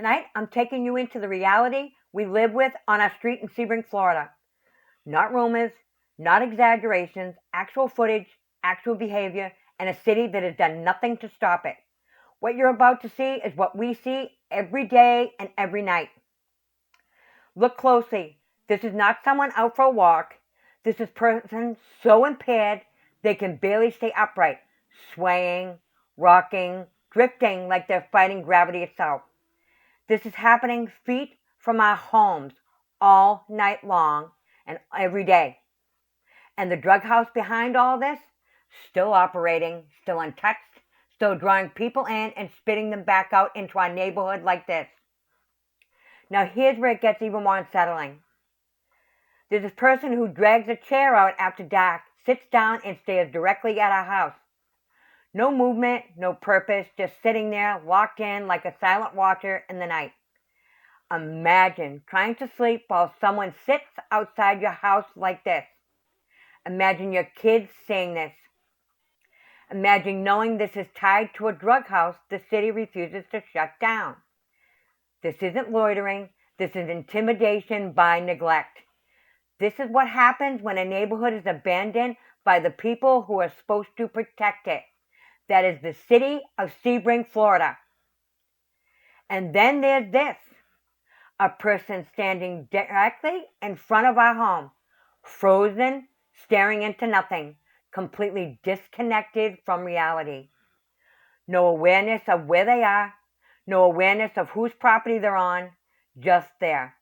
Tonight, I'm taking you into the reality we live with on our street in Sebring, Florida. Not rumors, not exaggerations, actual footage, actual behavior, and a city that has done nothing to stop it. What you're about to see is what we see every day and every night. Look closely. This is not someone out for a walk. This is a person so impaired they can barely stay upright, swaying, rocking, drifting like they're fighting gravity itself. This is happening feet from our homes all night long and every day. And the drug house behind all this, still operating, still untouched, still drawing people in and spitting them back out into our neighborhood like this. Now here's where it gets even more unsettling. There's this person who drags a chair out after dark, sits down and stares directly at our house. No movement, no purpose, just sitting there locked in like a silent watcher in the night. Imagine trying to sleep while someone sits outside your house like this. Imagine your kids seeing this. Imagine knowing this is tied to a drug house the city refuses to shut down. This isn't loitering. This is intimidation by neglect. This is what happens when a neighborhood is abandoned by the people who are supposed to protect it. That is the city of Sebring, Florida. And then there's this. A person standing directly in front of our home, frozen, staring into nothing, completely disconnected from reality. No awareness of where they are, no awareness of whose property they're on, just there.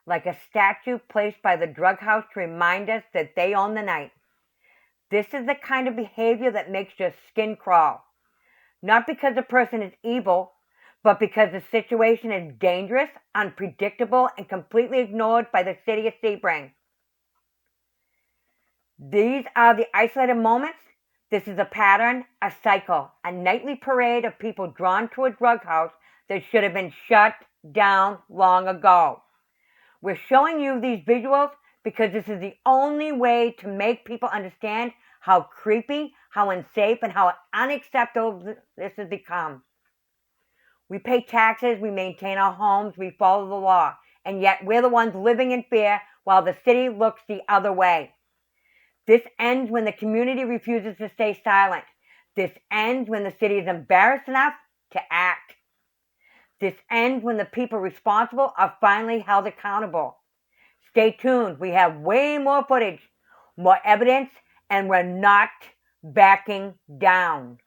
Like a statue placed by the drug house to remind us that they own the night. This is the kind of behavior that makes your skin crawl. Not because the person is evil, but because the situation is dangerous, unpredictable, and completely ignored by the city of Sebring. These are the isolated moments. This is a pattern, a cycle, a nightly parade of people drawn to a drug house that should have been shut down long ago. We're showing you these visuals because this is the only way to make people understand how creepy, how unsafe, and how unacceptable this has become. We pay taxes, we maintain our homes, we follow the law, and yet we're the ones living in fear while the city looks the other way. This ends when the community refuses to stay silent. This ends when the city is embarrassed enough to act. This ends when the people responsible are finally held accountable. Stay tuned. We have way more footage, more evidence, and we're not backing down.